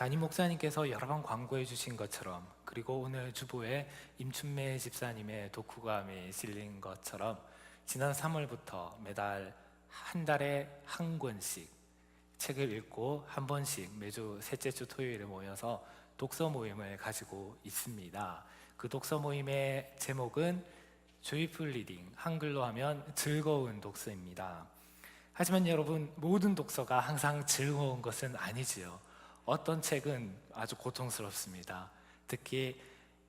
담임 목사님께서 여러 번 광고해 주신 것처럼, 그리고 오늘 주보에 임춘매 집사님의 독후감이 실린 것처럼 지난 3월부터 매달 한 달에 한 권씩 책을 읽고 한 번씩 매주 셋째 주 토요일에 모여서 독서 모임을 가지고 있습니다. 그 독서 모임의 제목은 Joyful Reading, 한글로 하면 즐거운 독서입니다. 하지만 여러분, 모든 독서가 항상 즐거운 것은 아니지요. 어떤 책은 아주 고통스럽습니다. 특히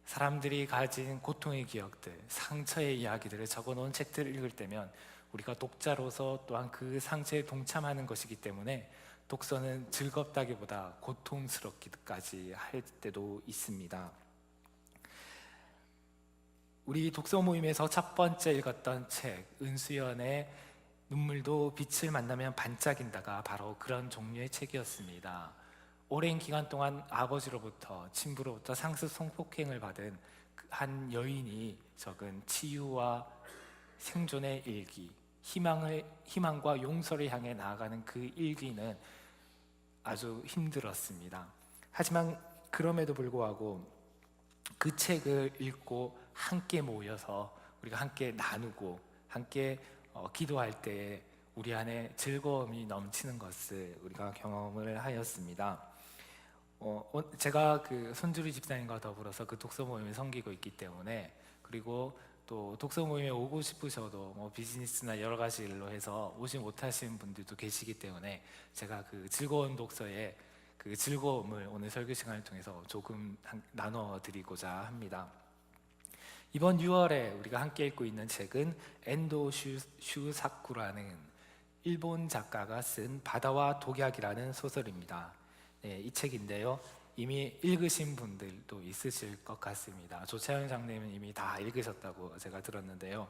사람들이 가진 고통의 기억들, 상처의 이야기들을 적어놓은 책들을 읽을 때면 우리가 독자로서 또한 그 상처에 동참하는 것이기 때문에 독서는 즐겁다기보다 고통스럽기까지 할 때도 있습니다. 우리 독서 모임에서 첫 번째 읽었던 책, 은수연의 눈물도 빛을 만나면 반짝인다가 바로 그런 종류의 책이었습니다. 오랜 기간 동안 아버지로부터, 친부로부터 상습 성폭행을 받은 한 여인이 적은 치유와 생존의 일기, 희망과 용서를 향해 나아가는 그 일기는 아주 힘들었습니다. 하지만 그럼에도 불구하고 그 책을 읽고 함께 모여서 우리가 함께 나누고 함께 기도할 때 우리 안에 즐거움이 넘치는 것을 우리가 경험을 하였습니다. 제가 그 손주리 집사님과 더불어서 그 독서 모임을 섬기고 있기 때문에, 그리고 또 독서 모임에 오고 싶으셔도 비즈니스나 여러 가지 일로 해서 오지 못하시는 분들도 계시기 때문에 제가 그 즐거운 독서의 그 즐거움을 오늘 설교 시간을 통해서 조금 나눠 드리고자 합니다. 이번 6월에 우리가 함께 읽고 있는 책은 엔도 슈사쿠라는 일본 작가가 쓴 바다와 독약이라는 소설입니다. 네, 이 책인데요, 이미 읽으신 분들도 있으실 것 같습니다. 조차영 장님은 이미 다 읽으셨다고 제가 들었는데요,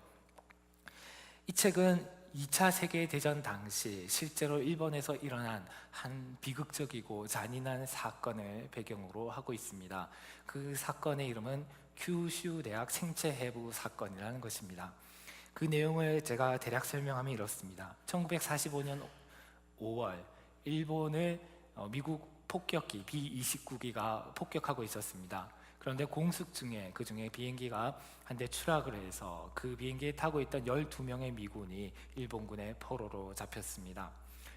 이 책은 2차 세계대전 당시 실제로 일본에서 일어난 한 비극적이고 잔인한 사건을 배경으로 하고 있습니다. 그 사건의 이름은 큐슈 대학 생체 해부 사건이라는 것입니다. 그 내용을 제가 대략 설명하면 이렇습니다. 1945년 5월 일본을 미국 폭격기 B-29기가 폭격하고 있었습니다. 그런데 공습 중에 그 중에 비행기가 한 대 추락을 해서 그 비행기에 타고 있던 12명의 미군이 일본군의 포로로 잡혔습니다.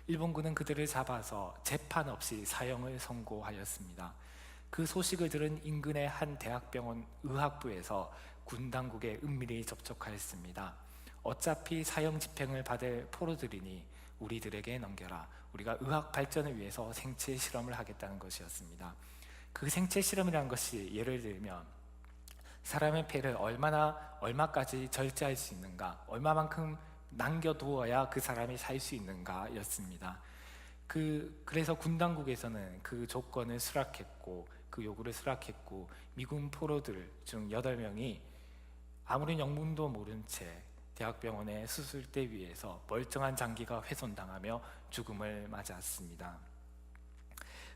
일본군은 그들을 잡아서 재판 없이 사형을 선고하였습니다. 그 소식을 들은 인근의 한 대학병원 의학부에서 군 당국에 은밀히 접촉하였습니다. 어차피 사형 집행을 받을 포로들이니 우리들에게 넘겨라. 우리가 의학 발전을 위해서 생체 실험을 하겠다는 것이었습니다. 그 생체 실험이라는 것이 예를 들면 사람의 폐를 얼마까지 절제할 수 있는가, 얼마만큼 남겨두어야 그 사람이 살 수 있는가 였습니다. 그래서 군 당국에서는 그 조건을 수락했고, 그 요구를 수락했고, 미군 포로들 중 8명이 아무런 영문도 모른 채 대학병원의 수술대 위에서 멀쩡한 장기가 훼손당하며 죽음을 맞았습니다.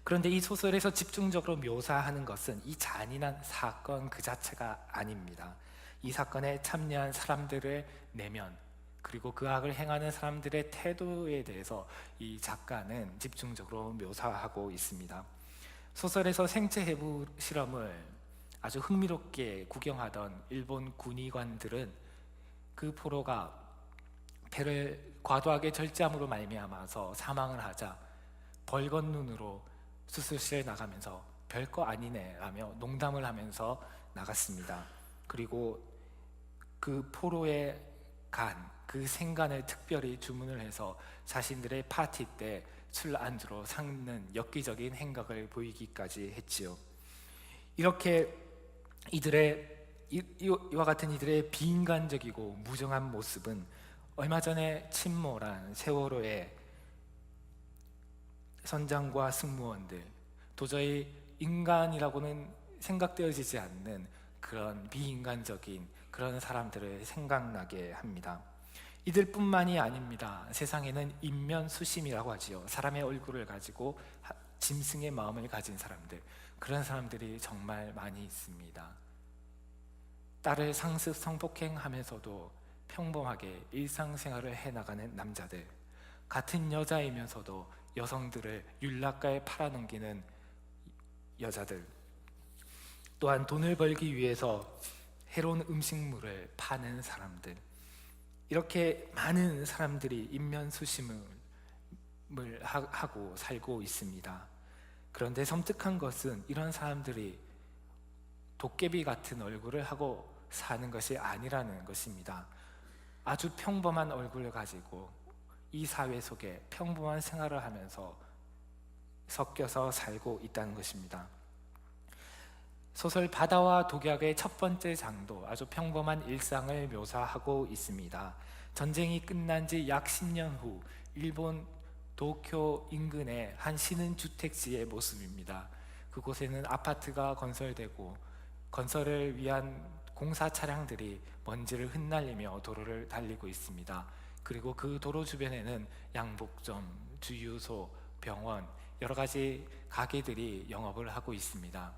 그런데 이 소설에서 집중적으로 묘사하는 것은 이 잔인한 사건 그 자체가 아닙니다. 이 사건에 참여한 사람들의 내면, 그리고 그 악을 행하는 사람들의 태도에 대해서 이 작가는 집중적으로 묘사하고 있습니다. 소설에서 생체 해부 실험을 아주 흥미롭게 구경하던 일본 군의관들은 그 포로가 폐를 과도하게 절제함으로 말미암아서 사망을 하자 벌건 눈으로 수술실에 나가면서 별거 아니네 라며 농담을 하면서 나갔습니다. 그리고 그 포로의 그 생간을 특별히 주문을 해서 자신들의 파티 때 술 안주로 삭는 엽기적인 행각을 보이기까지 했지요. 이렇게 이와 같은 이들의 비인간적이고 무정한 모습은 얼마 전에 침몰한 세월호의 선장과 승무원들, 도저히 인간이라고는 생각되어지지 않는 그런 비인간적인 그런 사람들을 생각나게 합니다. 이들뿐만이 아닙니다. 세상에는 인면수심이라고 하지요. 사람의 얼굴을 가지고 짐승의 마음을 가진 사람들, 그런 사람들이 정말 많이 있습니다. 딸을 상습 성폭행하면서도 평범하게 일상생활을 해나가는 남자들, 같은 여자이면서도 여성들을 윤락가에 팔아넘기는 여자들, 또한 돈을 벌기 위해서 해로운 음식물을 파는 사람들, 이렇게 많은 사람들이 인면수심을 하고 살고 있습니다. 그런데 섬뜩한 것은 이런 사람들이 도깨비 같은 얼굴을 하고 사는 것이 아니라는 것입니다. 아주 평범한 얼굴을 가지고 이 사회 속에 평범한 생활을 하면서 섞여서 살고 있다는 것입니다. 소설 바다와 독약의 첫 번째 장도 아주 평범한 일상을 묘사하고 있습니다. 전쟁이 끝난 지 약 10년 후 일본 도쿄 인근의 한 신흥주택지의 모습입니다. 그곳에는 아파트가 건설되고 건설을 위한 공사 차량들이 먼지를 흩날리며 도로를 달리고 있습니다. 그리고 그 도로 주변에는 양복점, 주유소, 병원, 여러 가지 가게들이 영업을 하고 있습니다.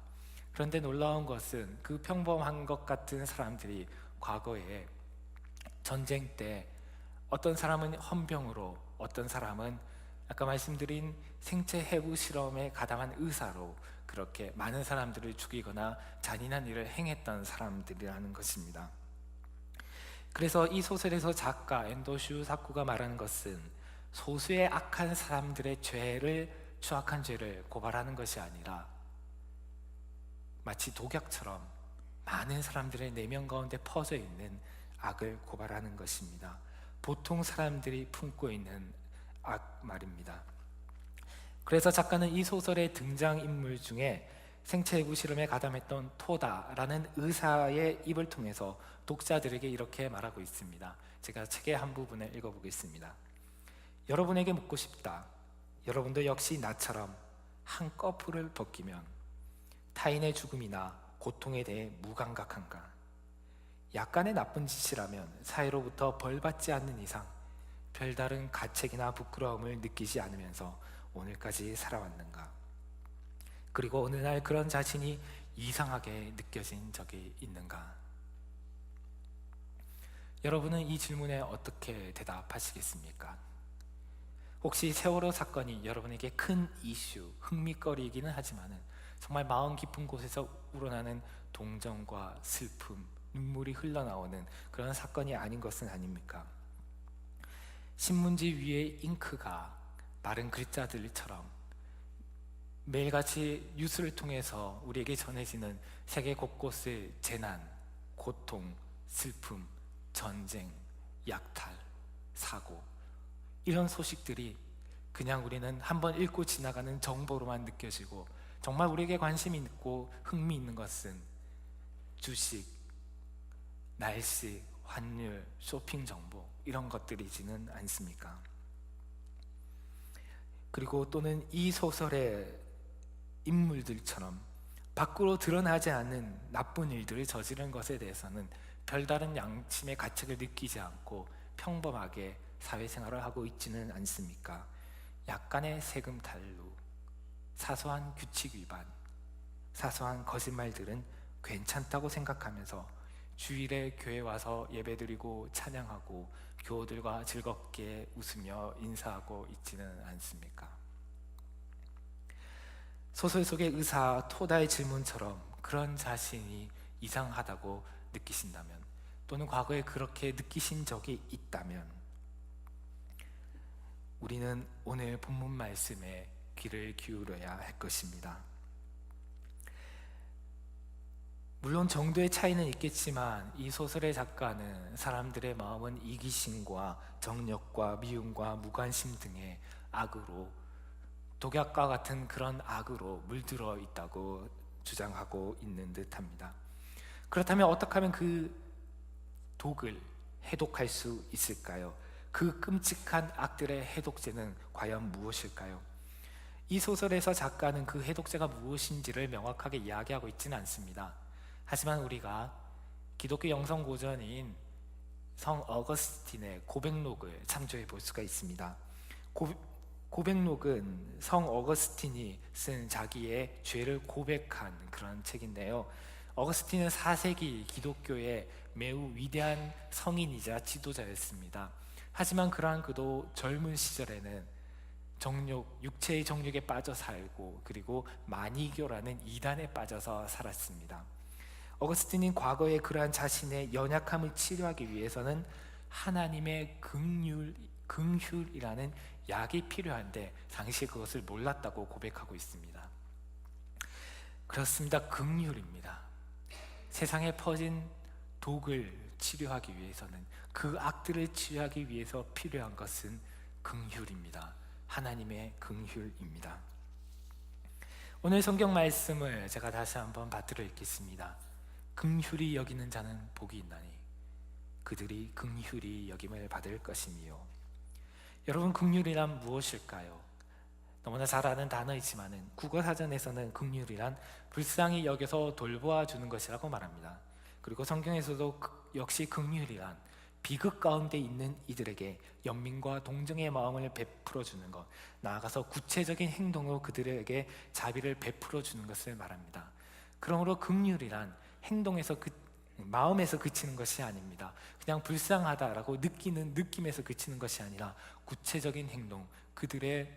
그런데 놀라운 것은 그 평범한 것 같은 사람들이 과거에 전쟁 때 어떤 사람은 헌병으로, 어떤 사람은 아까 말씀드린 생체 해부 실험에 가담한 의사로 그렇게 많은 사람들을 죽이거나 잔인한 일을 행했던 사람들이라는 것입니다. 그래서 이 소설에서 작가 엔도 슈사쿠가 말하는 것은 소수의 악한 사람들의 추악한 죄를 고발하는 것이 아니라 마치 독약처럼 많은 사람들의 내면 가운데 퍼져 있는 악을 고발하는 것입니다. 보통 사람들이 품고 있는 악 말입니다. 그래서 작가는 이 소설의 등장인물 중에 생체해부 실험에 가담했던 토다라는 의사의 입을 통해서 독자들에게 이렇게 말하고 있습니다. 제가 책의 한 부분을 읽어보겠습니다. 여러분에게 묻고 싶다. 여러분도 역시 나처럼 한꺼풀을 벗기면 타인의 죽음이나 고통에 대해 무감각한가? 약간의 나쁜 짓이라면 사회로부터 벌받지 않는 이상 별다른 가책이나 부끄러움을 느끼지 않으면서 오늘까지 살아왔는가? 그리고 어느 날 그런 자신이 이상하게 느껴진 적이 있는가? 여러분은 이 질문에 어떻게 대답하시겠습니까? 혹시 세월호 사건이 여러분에게 큰 이슈, 흥미거리이기는 하지만 정말 마음 깊은 곳에서 우러나는 동정과 슬픔, 눈물이 흘러나오는 그런 사건이 아닌 것은 아닙니까? 신문지 위에 잉크가 마른 글자들처럼 매일같이 뉴스를 통해서 우리에게 전해지는 세계 곳곳의 재난, 고통, 슬픔, 전쟁, 약탈, 사고, 이런 소식들이 그냥 우리는 한번 읽고 지나가는 정보로만 느껴지고 정말 우리에게 관심이 있고 흥미 있는 것은 주식, 날씨, 환율, 쇼핑 정보 이런 것들이지는 않습니까? 그리고 또는 이 소설의 인물들처럼 밖으로 드러나지 않는 나쁜 일들을 저지른 것에 대해서는 별다른 양심의 가책을 느끼지 않고 평범하게 사회생활을 하고 있지는 않습니까? 약간의 세금 탈루, 사소한 규칙 위반, 사소한 거짓말들은 괜찮다고 생각하면서 주일에 교회 와서 예배드리고 찬양하고 교우들과 즐겁게 웃으며 인사하고 있지는 않습니까? 소설 속의 의사 토다의 질문처럼 그런 자신이 이상하다고 느끼신다면, 또는 과거에 그렇게 느끼신 적이 있다면, 우리는 오늘 본문 말씀에 귀를 기울여야 할 것입니다. 물론 정도의 차이는 있겠지만 이 소설의 작가는 사람들의 마음은 이기심과 정력과 미움과 무관심 등의 악으로, 독약과 같은 그런 악으로 물들어 있다고 주장하고 있는 듯합니다. 그렇다면 어떻게 하면 그 독을 해독할 수 있을까요? 그 끔찍한 악들의 해독제는 과연 무엇일까요? 이 소설에서 작가는 그 해독제가 무엇인지를 명확하게 이야기하고 있지는 않습니다. 하지만 우리가 기독교 영성 고전인 성 어거스틴의 고백록을 참조해 볼 수가 있습니다. 고백록은 성 어거스틴이 쓴 자기의 죄를 고백한 그런 책인데요. 어거스틴은 4세기 기독교의 매우 위대한 성인이자 지도자였습니다. 하지만 그러한 그도 젊은 시절에는 육체의 정욕에 빠져 살고 그리고 마니교라는 이단에 빠져서 살았습니다. 어거스틴은 과거에 그러한 자신의 연약함을 치료하기 위해서는 하나님의 긍휼이라는 약이 필요한데 당시 그것을 몰랐다고 고백하고 있습니다. 그렇습니다. 긍휼입니다. 세상에 퍼진 독을 치료하기 위해서는, 그 악들을 치유하기 위해서 필요한 것은 긍휼입니다. 하나님의 긍휼입니다. 오늘 성경 말씀을 제가 다시 한번 받들어 읽겠습니다. 긍휼히 여기는 자는 복이 있나니 그들이 긍휼히 여김을 받을 것이니요. 여러분, 긍휼이란 무엇일까요? 너무나 잘 아는 단어이지만은 국어사전에서는 긍휼이란 불쌍히 여겨서 돌보아 주는 것이라고 말합니다. 그리고 성경에서도 역시 긍휼이란 비극 가운데 있는 이들에게 연민과 동정의 마음을 베풀어 주는 것, 나아가서 구체적인 행동으로 그들에게 자비를 베풀어 주는 것을 말합니다. 그러므로 긍휼이란 행동에서 마음에서 그치는 것이 아닙니다. 그냥 불쌍하다라고 느끼는 느낌에서 그치는 것이 아니라 구체적인 행동, 그들의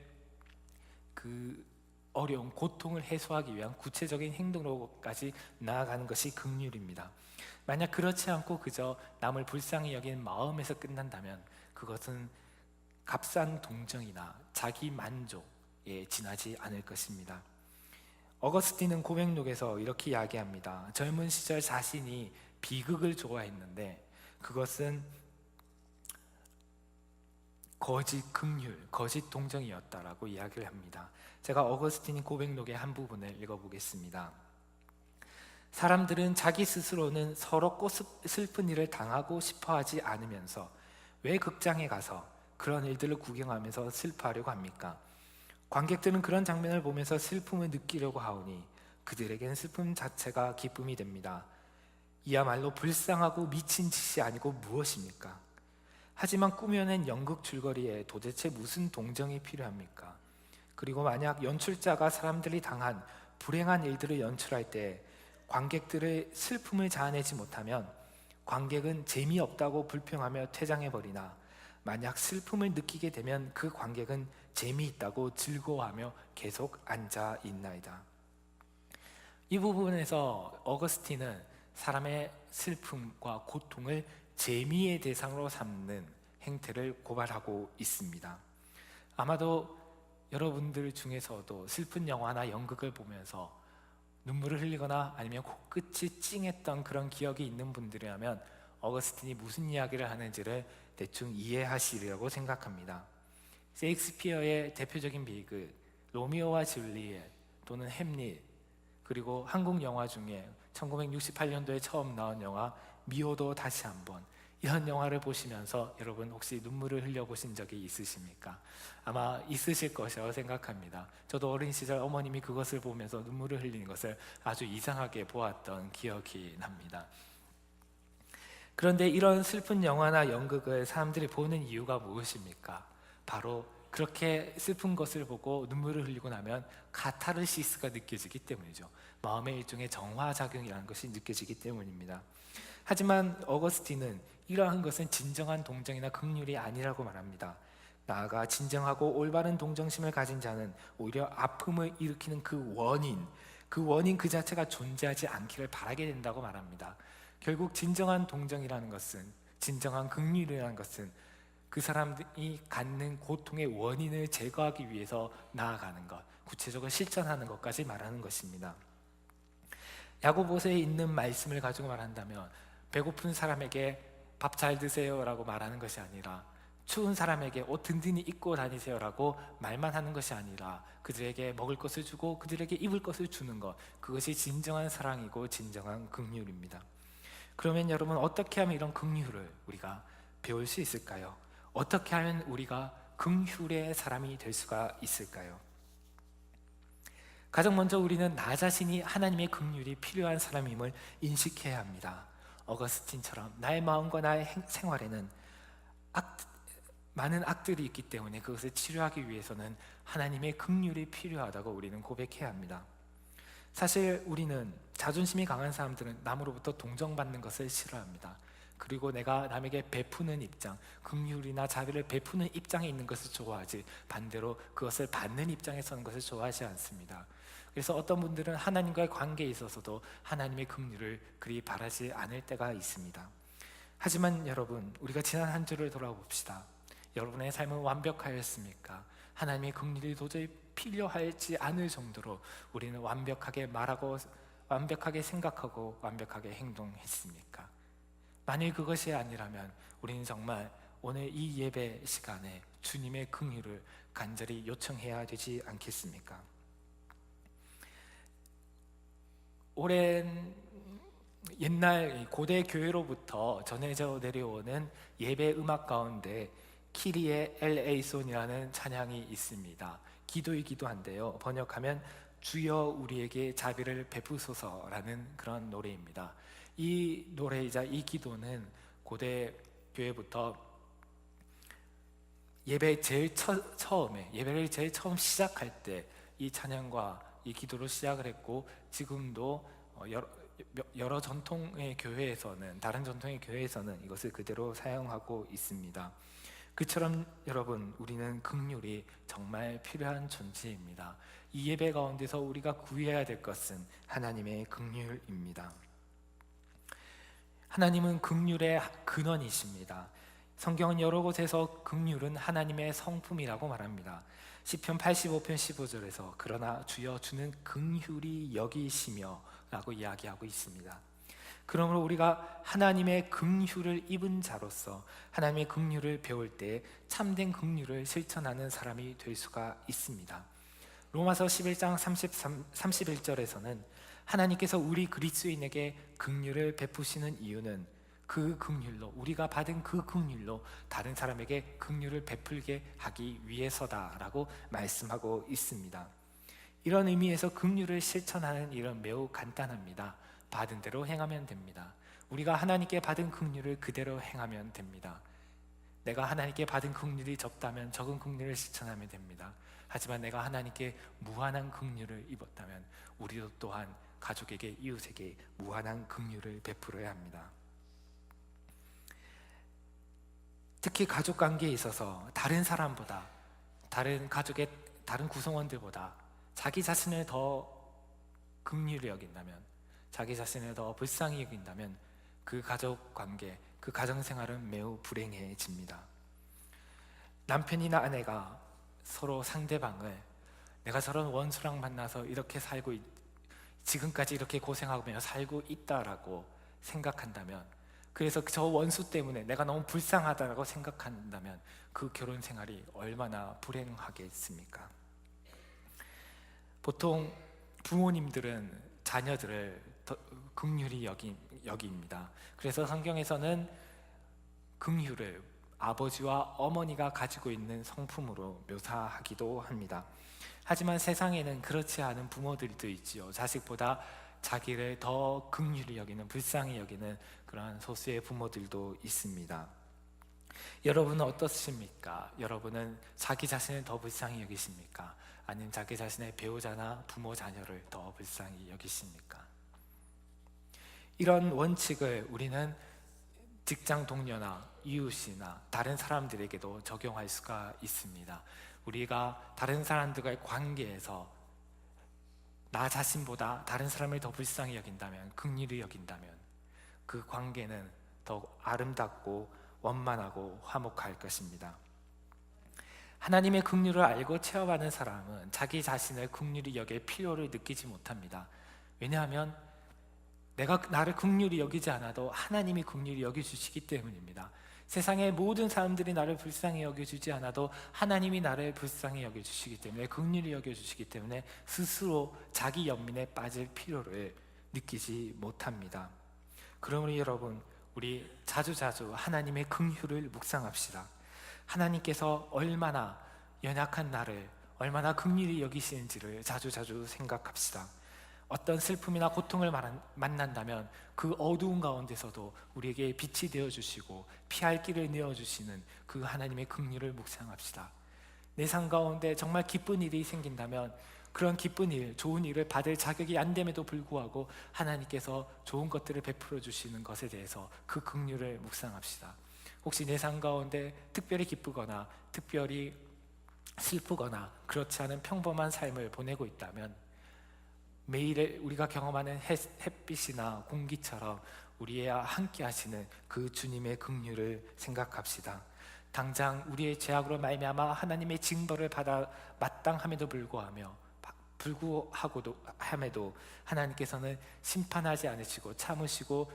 그 어려운 고통을 해소하기 위한 구체적인 행동으로까지 나아가는 것이 긍휼입니다. 만약 그렇지 않고 그저 남을 불쌍히 여기는 마음에서 끝난다면 그것은 값싼 동정이나 자기 만족에 지나지 않을 것입니다. 어거스틴은 고백록에서 이렇게 이야기합니다. 젊은 시절 자신이 비극을 좋아했는데 그것은 거짓 긍휼, 거짓 동정이었다라고 이야기를 합니다. 제가 어거스틴이 고백록의 한 부분을 읽어보겠습니다. 사람들은 자기 스스로는 서럽고 슬픈 일을 당하고 싶어하지 않으면서 왜 극장에 가서 그런 일들을 구경하면서 슬퍼하려고 합니까? 관객들은 그런 장면을 보면서 슬픔을 느끼려고 하오니 그들에겐 슬픔 자체가 기쁨이 됩니다. 이야말로 불쌍하고 미친 짓이 아니고 무엇입니까? 하지만 꾸며낸 연극 줄거리에 도대체 무슨 동정이 필요합니까? 그리고 만약 연출자가 사람들이 당한 불행한 일들을 연출할 때 관객들의 슬픔을 자아내지 못하면 관객은 재미없다고 불평하며 퇴장해버리나, 만약 슬픔을 느끼게 되면 그 관객은 재미있다고 즐거워하며 계속 앉아있나이다. 이 부분에서 어거스틴은 사람의 슬픔과 고통을 재미의 대상으로 삼는 행태를 고발하고 있습니다. 아마도 여러분들 중에서도 슬픈 영화나 연극을 보면서 눈물을 흘리거나 아니면 코끝이 찡했던 그런 기억이 있는 분들이라면 어거스틴이 무슨 이야기를 하는지를 대충 이해하시리라고 생각합니다. 셰익스피어의 대표적인 비극 로미오와 줄리엣 또는 햄릿, 그리고 한국 영화 중에 1968년도에 처음 나온 영화 미워도 다시 한번, 이런 영화를 보시면서 여러분 혹시 눈물을 흘려보신 적이 있으십니까? 아마 있으실 것이라고 생각합니다. 저도 어린 시절 어머님이 그것을 보면서 눈물을 흘리는 것을 아주 이상하게 보았던 기억이 납니다. 그런데 이런 슬픈 영화나 연극을 사람들이 보는 이유가 무엇입니까? 바로 그렇게 슬픈 것을 보고 눈물을 흘리고 나면 카타르시스가 느껴지기 때문이죠. 마음의 일종의 정화작용이라는 것이 느껴지기 때문입니다. 하지만 어거스틴은 이러한 것은 진정한 동정이나 긍휼이 아니라고 말합니다. 나아가 진정하고 올바른 동정심을 가진 자는 오히려 아픔을 일으키는 그 원인 그 자체가 존재하지 않기를 바라게 된다고 말합니다. 결국 진정한 동정이라는 것은, 진정한 긍휼이라는 것은 그 사람이 갖는 고통의 원인을 제거하기 위해서 나아가는 것, 구체적으로 실천하는 것까지 말하는 것입니다. 야고보서에 있는 말씀을 가지고 말한다면 배고픈 사람에게 밥 잘 드세요 라고 말하는 것이 아니라, 추운 사람에게 옷 든든히 입고 다니세요 라고 말만 하는 것이 아니라 그들에게 먹을 것을 주고 그들에게 입을 것을 주는 것, 그것이 진정한 사랑이고 진정한 긍휼입니다. 그러면 여러분, 어떻게 하면 이런 긍휼을 우리가 배울 수 있을까요? 어떻게 하면 우리가 긍휼의 사람이 될 수가 있을까요? 가장 먼저 우리는 나 자신이 하나님의 긍휼이 필요한 사람임을 인식해야 합니다. 어거스틴처럼 나의 마음과 나의 생활에는 많은 악들이 있기 때문에 그것을 치료하기 위해서는 하나님의 긍휼이 필요하다고 우리는 고백해야 합니다. 사실 우리는, 자존심이 강한 사람들은 남으로부터 동정받는 것을 싫어합니다. 그리고 내가 남에게 베푸는 입장, 긍휼이나 자비를 베푸는 입장에 있는 것을 좋아하지 반대로 그것을 받는 입장에 서는 것을 좋아하지 않습니다. 그래서 어떤 분들은 하나님과의 관계에 있어서도 하나님의 긍휼을 그리 바라지 않을 때가 있습니다. 하지만 여러분, 우리가 지난 한 주를 돌아봅시다. 여러분의 삶은 완벽하였습니까? 하나님의 긍휼이 도저히 필요하지 않을 정도로 우리는 완벽하게 말하고 완벽하게 생각하고 완벽하게 행동했습니까? 만일 그것이 아니라면 우리는 정말 오늘 이 예배 시간에 주님의 긍휼을 간절히 요청해야 되지 않겠습니까? 오랜 옛날 고대 교회로부터 전해져 내려오는 예배 음악 가운데 키리에 엘에이손이라는 찬양이 있습니다. 기도이기도 한데요, 번역하면 주여 우리에게 자비를 베푸소서라는 그런 노래입니다. 이 노래이자 이 기도는 고대 교회부터 예배를 제일 처음 시작할 때 이 찬양과 이 기도로 시작을 했고, 지금도 여러 전통의 교회에서는, 다른 전통의 교회에서는 이것을 그대로 사용하고 있습니다. 그처럼 여러분, 우리는 긍휼이 정말 필요한 존재입니다. 이 예배 가운데서 우리가 구해야 될 것은 하나님의 긍휼입니다. 하나님은 긍휼의 근원이십니다. 성경은 여러 곳에서 긍휼은 하나님의 성품이라고 말합니다. 시편 85편 15절에서 그러나 주여 주는 긍휼이 여기시며 라고 이야기하고 있습니다. 그러므로 우리가 하나님의 긍휼을 입은 자로서 하나님의 긍휼을 배울 때 참된 긍휼을 실천하는 사람이 될 수가 있습니다. 로마서 11장 31절에서는 하나님께서 우리 그리스도인에게 긍휼을 베푸시는 이유는 그 긍휼로, 우리가 받은 그 긍휼로 다른 사람에게 긍휼을 베풀게 하기 위해서다라고 말씀하고 있습니다. 이런 의미에서 긍휼을 실천하는 일은 매우 간단합니다. 받은 대로 행하면 됩니다. 우리가 하나님께 받은 긍휼을 그대로 행하면 됩니다. 내가 하나님께 받은 긍휼이 적다면 적은 긍휼을 실천하면 됩니다. 하지만 내가 하나님께 무한한 긍휼을 입었다면 우리도 또한 가족에게, 이웃에게 무한한 긍휼을 베풀어야 합니다. 특히 가족 관계에 있어서 다른 사람보다, 다른 가족의 다른 구성원들보다 자기 자신을 더 긍휼히 여긴다면, 자기 자신을 더 불쌍히 여긴다면 그 가족 관계, 그 가정 생활은 매우 불행해집니다. 남편이나 아내가 서로 상대방을 내가 저런 원수랑 만나서 이렇게 살고 지금까지 이렇게 고생하며 살고 있다라고 생각한다면, 그래서 저 원수 때문에 내가 너무 불쌍하다라고 생각한다면 그 결혼 생활이 얼마나 불행하겠습니까? 보통 부모님들은 자녀들을 더 긍휼히 여깁니다. 그래서 성경에서는 긍휼을 아버지와 어머니가 가지고 있는 성품으로 묘사하기도 합니다. 하지만 세상에는 그렇지 않은 부모들도 있지요. 자식보다 자기를 더 긍휼히 여기는, 불쌍히 여기는 그러한 소수의 부모들도 있습니다. 여러분은 어떻습니까? 여러분은 자기 자신을 더 불쌍히 여기십니까? 아니면 자기 자신의 배우자나 부모, 자녀를 더 불쌍히 여기십니까? 이런 원칙을 우리는 직장 동료나 이웃이나 다른 사람들에게도 적용할 수가 있습니다. 우리가 다른 사람들과의 관계에서 나 자신보다 다른 사람을 더 불쌍히 여긴다면, 긍휼히 여긴다면 그 관계는 더욱 아름답고 원만하고 화목할 것입니다. 하나님의 긍휼을 알고 체험하는 사람은 자기 자신을 긍휼히 여길 필요를 느끼지 못합니다. 왜냐하면 내가 나를 긍휼히 여기지 않아도 하나님이 긍휼히 여겨주시기 때문입니다. 세상의 모든 사람들이 나를 불쌍히 여겨주지 않아도 하나님이 나를 불쌍히 여겨주시기 때문에, 긍휼히 여겨주시기 때문에 스스로 자기 연민에 빠질 필요를 느끼지 못합니다. 그러므로 여러분, 우리 자주자주 하나님의 긍휼을 묵상합시다. 하나님께서 얼마나 연약한 나를 얼마나 긍휼히 여기시는지를 자주자주 생각합시다. 어떤 슬픔이나 고통을 만난다면 그 어두운 가운데서도 우리에게 빛이 되어주시고 피할 길을 내어주시는 그 하나님의 긍휼을 묵상합시다. 내 삶 가운데 정말 기쁜 일이 생긴다면 그런 기쁜 일, 좋은 일을 받을 자격이 안 됨에도 불구하고 하나님께서 좋은 것들을 베풀어 주시는 것에 대해서 그 긍휼을 묵상합시다. 혹시 내 삶 가운데 특별히 기쁘거나 특별히 슬프거나 그렇지 않은 평범한 삶을 보내고 있다면 매일 우리가 경험하는 햇빛이나 공기처럼 우리와 함께 하시는 그 주님의 긍휼을 생각합시다. 당장 우리의 죄악으로 말미암아 하나님의 징벌을 받아 마땅함에도 불구하고도 하나님께서는 심판하지 않으시고 참으시고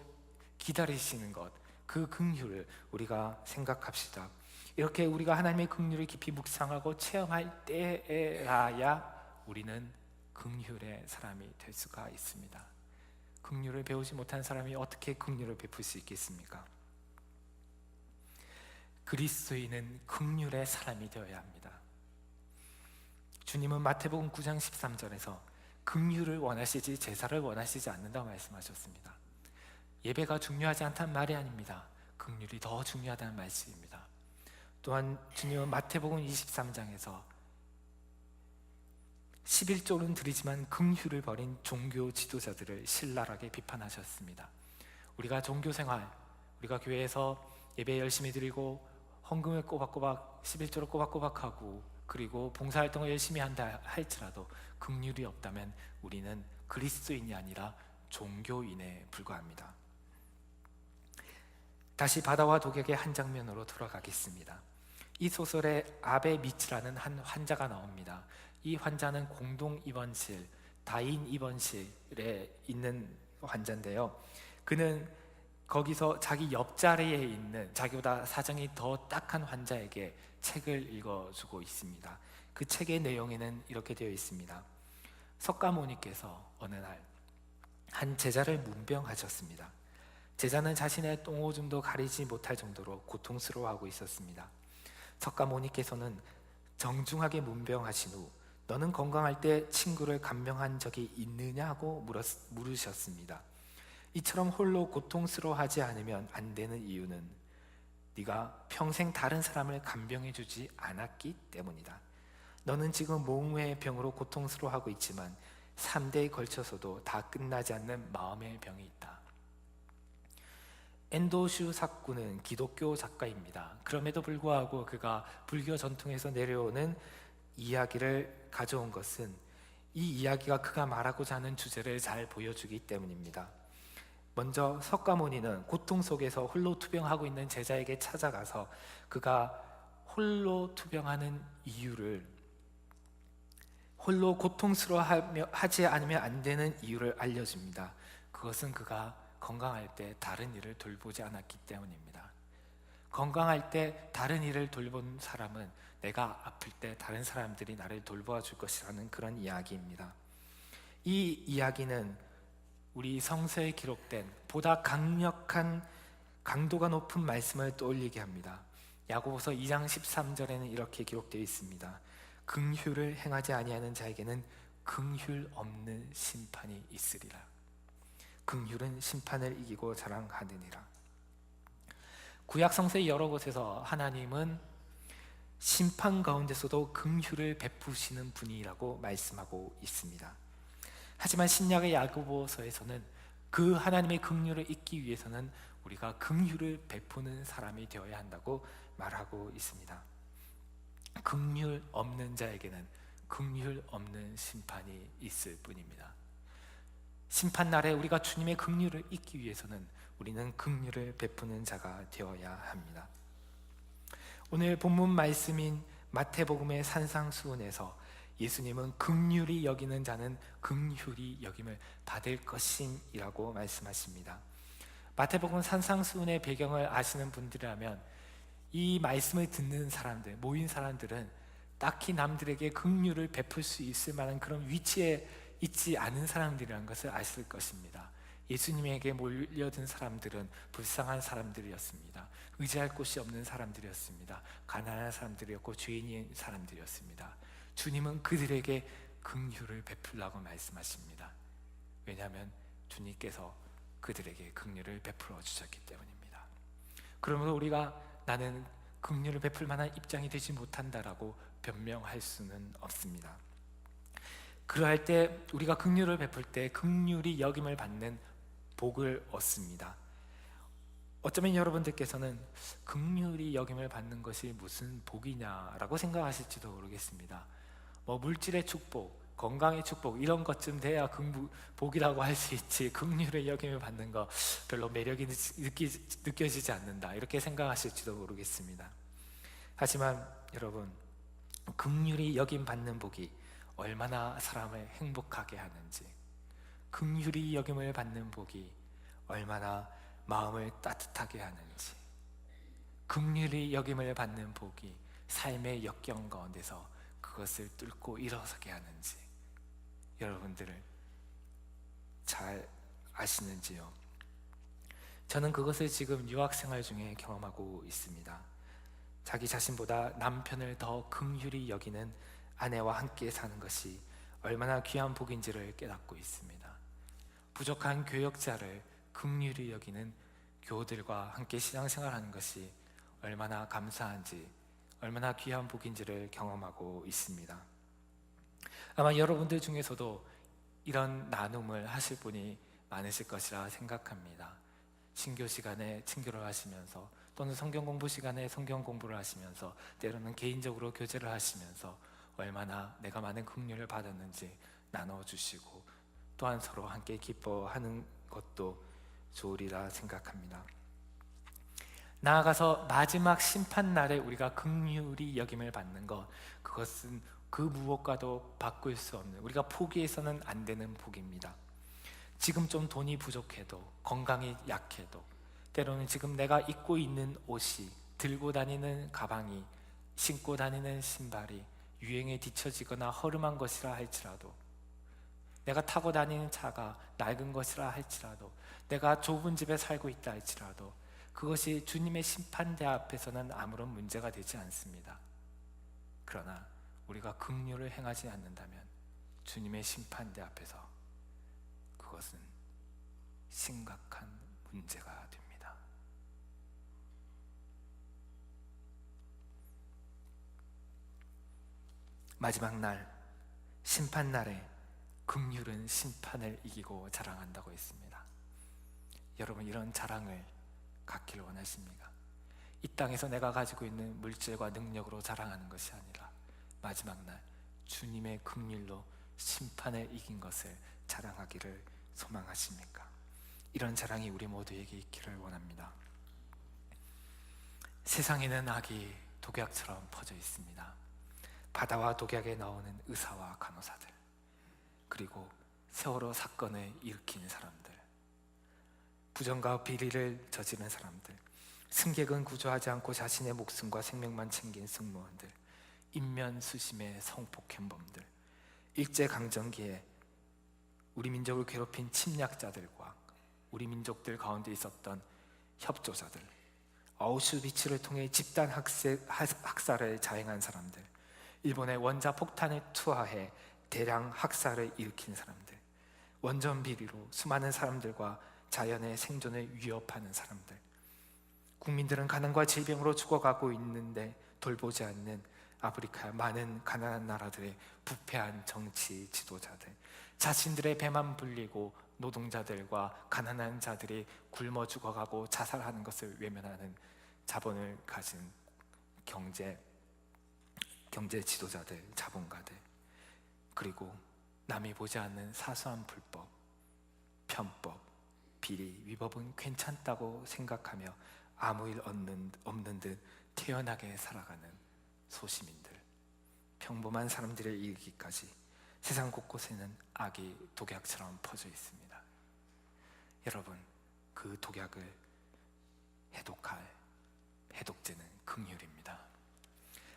기다리시는 것, 그 긍휼을 우리가 생각합시다. 이렇게 우리가 하나님의 긍휼을 깊이 묵상하고 체험할 때에야 우리는 긍휼의 사람이 될 수가 있습니다. 긍휼을 배우지 못한 사람이 어떻게 긍휼을 베풀 수 있겠습니까? 그리스도인은 긍휼의 사람이 되어야 합니다. 주님은 마태복음 9장 13절에서 긍휼을 원하시지 제사를 원하시지 않는다고 말씀하셨습니다. 예배가 중요하지 않다는 말이 아닙니다. 긍휼이 더 중요하다는 말씀입니다. 또한 주님은 마태복음 23장에서 11조는 드리지만 긍휼을 버린 종교 지도자들을 신랄하게 비판하셨습니다. 우리가 종교생활, 우리가 교회에서 예배 열심히 드리고 헌금을 꼬박꼬박 11조를 꼬박꼬박하고 그리고 봉사활동을 열심히 한다 할지라도 긍휼이 없다면 우리는 그리스도인이 아니라 종교인에 불과합니다. 다시 바다와 독약의 한 장면으로 돌아가겠습니다. 이 소설에 아베 미츠라는 한 환자가 나옵니다. 이 환자는 공동 입원실, 다인 입원실에 있는 환자인데요. 그는 거기서 자기 옆자리에 있는 자기보다 사정이 더 딱한 환자에게 책을 읽어주고 있습니다. 그 책의 내용에는 이렇게 되어 있습니다. 석가모니께서 어느 날 한 제자를 문병하셨습니다. 제자는 자신의 똥오줌도 가리지 못할 정도로 고통스러워하고 있었습니다. 석가모니께서는 정중하게 문병하신 후 너는 건강할 때 친구를 간병한 적이 있느냐고 물으셨습니다. 이처럼 홀로 고통스러워하지 않으면 안 되는 이유는 네가 평생 다른 사람을 간병해 주지 않았기 때문이다. 너는 지금 몸의 병으로 고통스러워하고 있지만 3대에 걸쳐서도 다 끝나지 않는 마음의 병이 있다. 엔도슈 사쿠는 기독교 작가입니다. 그럼에도 불구하고 그가 불교 전통에서 내려오는 이야기를 가져온 것은 이 이야기가 그가 말하고자 하는 주제를 잘 보여주기 때문입니다. 먼저 석가모니는 고통 속에서 홀로 투병하고 있는 제자에게 찾아가서 그가 홀로 투병하는 이유를, 홀로 고통스러워하지 않으면 안 되는 이유를 알려줍니다. 그것은 그가 건강할 때 다른 일을 돌보지 않았기 때문입니다. 건강할 때 다른 일을 돌본 사람은 내가 아플 때 다른 사람들이 나를 돌보아 줄 것이라는 그런 이야기입니다. 이 이야기는 우리 성서에 기록된 보다 강력한 강도가 높은 말씀을 떠올리게 합니다. 야고보서 2장 13절에는 이렇게 기록되어 있습니다. 긍휼을 행하지 아니하는 자에게는 긍휼 없는 심판이 있으리라. 긍휼은 심판을 이기고 자랑하느니라. 구약 성서의 여러 곳에서 하나님은 심판 가운데서도 긍휼을 베푸시는 분이라고 말씀하고 있습니다. 하지만 신약의 야고보서에서는 그 하나님의 긍휼을 잊기 위해서는 우리가 긍휼을 베푸는 사람이 되어야 한다고 말하고 있습니다. 긍휼 없는 자에게는 긍휼 없는 심판이 있을 뿐입니다. 심판날에 우리가 주님의 긍휼을 잊기 위해서는 우리는 긍휼을 베푸는 자가 되어야 합니다. 오늘 본문 말씀인 마태복음의 산상수훈에서 예수님은 긍휼히 여기는 자는 긍휼히 여김을 받을 것임이라고 말씀하십니다. 마태복음 산상수훈의 배경을 아시는 분들이라면 이 말씀을 듣는 사람들, 모인 사람들은 딱히 남들에게 긍휼을 베풀 수 있을 만한 그런 위치에 있지 않은 사람들이라는 것을 아실 것입니다. 예수님에게 몰려든 사람들은 불쌍한 사람들이었습니다. 의지할 곳이 없는 사람들이었습니다. 가난한 사람들이었고 죄인인 사람들이었습니다. 주님은 그들에게 긍휼을 베풀라고 말씀하십니다. 왜냐하면 주님께서 그들에게 긍휼을 베풀어 주셨기 때문입니다. 그러므로 우리가 나는 긍휼을 베풀 만한 입장이 되지 못한다라고 변명할 수는 없습니다. 그러할 때 우리가 긍휼을 베풀 때 긍휼이 여김을 받는 복을 얻습니다. 어쩌면 여러분들께서는 긍휼이 여김을 받는 것이 무슨 복이냐라고 생각하실지도 모르겠습니다. 뭐 물질의 축복, 건강의 축복 이런 것쯤 돼야 복이라고 할 수 있지, 긍휼의 여김을 받는 거 별로 매력이 느껴지지 않는다 이렇게 생각하실지도 모르겠습니다. 하지만 여러분, 긍휼이 여김 받는 복이 얼마나 사람을 행복하게 하는지, 긍휼이 여김을 받는 복이 얼마나 마음을 따뜻하게 하는지, 긍휼이 여김을 받는 복이 삶의 역경 가운데서 그것을 뚫고 일어서게 하는지 여러분들을 잘 아시는지요? 저는 그것을 지금 유학생활 중에 경험하고 있습니다. 자기 자신보다 남편을 더 긍휼히 여기는 아내와 함께 사는 것이 얼마나 귀한 복인지를 깨닫고 있습니다. 부족한 교역자를 긍휼히 여기는 교우들과 함께 신앙생활하는 것이 얼마나 감사한지, 얼마나 귀한 복인지를 경험하고 있습니다. 아마 여러분들 중에서도 이런 나눔을 하실 분이 많으실 것이라 생각합니다. 신교 시간에 친교를 하시면서, 또는 성경 공부 시간에 성경 공부를 하시면서, 때로는 개인적으로 교제를 하시면서 얼마나 내가 많은 긍휼을 받았는지 나눠주시고, 또한 서로 함께 기뻐하는 것도 좋으리라 생각합니다. 나아가서 마지막 심판날에 우리가 긍휼히 여김을 받는 것, 그것은 그 무엇과도 바꿀 수 없는, 우리가 포기해서는 안 되는 복입니다. 지금 좀 돈이 부족해도, 건강이 약해도, 때로는 지금 내가 입고 있는 옷이, 들고 다니는 가방이, 신고 다니는 신발이 유행에 뒤처지거나 허름한 것이라 할지라도, 내가 타고 다니는 차가 낡은 것이라 할지라도, 내가 좁은 집에 살고 있다 할지라도 그것이 주님의 심판대 앞에서는 아무런 문제가 되지 않습니다. 그러나 우리가 긍휼을 행하지 않는다면 주님의 심판대 앞에서 그것은 심각한 문제가 됩니다. 마지막 날, 심판날에 긍휼은 심판을 이기고 자랑한다고 했습니다. 여러분, 이런 자랑을 갖기를 원하십니까? 이 땅에서 내가 가지고 있는 물질과 능력으로 자랑하는 것이 아니라 마지막 날 주님의 긍휼로 심판을 이긴 것을 자랑하기를 소망하십니까? 이런 자랑이 우리 모두에게 있기를 원합니다. 세상에는 악이 독약처럼 퍼져 있습니다. 바다와 독약에 나오는 의사와 간호사들, 그리고 세월호 사건을 일으킨 사람들, 부정과 비리를 저지른 사람들, 승객은 구조하지 않고 자신의 목숨과 생명만 챙긴 승무원들, 인면수심의 성폭행범들, 일제강점기에 우리 민족을 괴롭힌 침략자들과 우리 민족들 가운데 있었던 협조자들, 아우슈비츠를 통해 집단 학살을 자행한 사람들, 일본의 원자폭탄을 투하해 대량 학살을 일으킨 사람들, 원전 비리로 수많은 사람들과 자연의 생존을 위협하는 사람들, 국민들은 가난과 질병으로 죽어가고 있는데 돌보지 않는 아프리카 많은 가난한 나라들의 부패한 정치 지도자들, 자신들의 배만 불리고 노동자들과 가난한 자들이 굶어 죽어가고 자살하는 것을 외면하는 자본을 가진 경제 지도자들, 자본가들, 그리고 남이 보지 않는 사소한 불법, 편법, 비리, 위법은 괜찮다고 생각하며 아무 일 없는 듯 태연하게 살아가는 소시민들, 평범한 사람들에 이르기까지 세상 곳곳에는 악이 독약처럼 퍼져 있습니다. 여러분, 그 독약을 해독할 해독제는 긍휼입니다.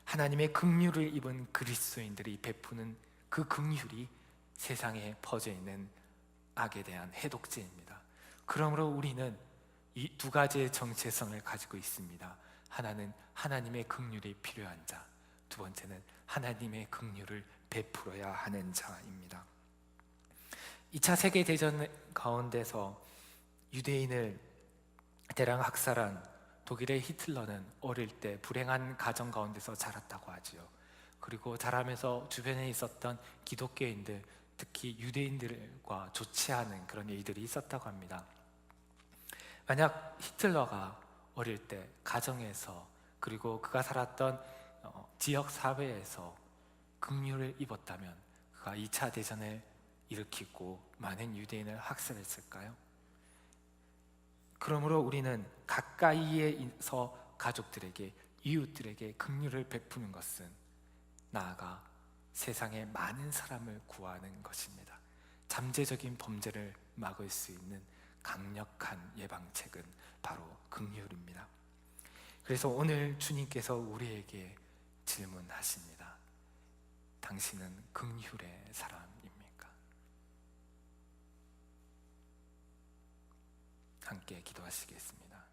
하나님의 긍휼을 입은 그리스도인들이 베푸는 그 긍휼이 세상에 퍼져 있는 악에 대한 해독제입니다. 그러므로 우리는 이 두 가지의 정체성을 가지고 있습니다. 하나는 하나님의 긍휼이 필요한 자, 두 번째는 하나님의 긍휼을 베풀어야 하는 자입니다. 2차 세계대전 가운데서 유대인을 대량 학살한 독일의 히틀러는 어릴 때 불행한 가정 가운데서 자랐다고 하지요. 그리고 자라면서 주변에 있었던 기독교인들, 특히 유대인들과 좋지 않은 그런 일들이 있었다고 합니다. 만약 히틀러가 어릴 때 가정에서 그리고 그가 살았던 지역 사회에서 긍휼을 입었다면 그가 2차 대전을 일으키고 많은 유대인을 학살했을까요? 그러므로 우리는 가까이에서 가족들에게, 이웃들에게 긍휼을 베푸는 것은 나아가 세상의 많은 사람을 구하는 것입니다. 잠재적인 범죄를 막을 수 있는 강력한 예방책은 바로 긍휼입니다. 그래서 오늘 주님께서 우리에게 질문하십니다. 당신은 긍휼의 사람입니까? 함께 기도하시겠습니다.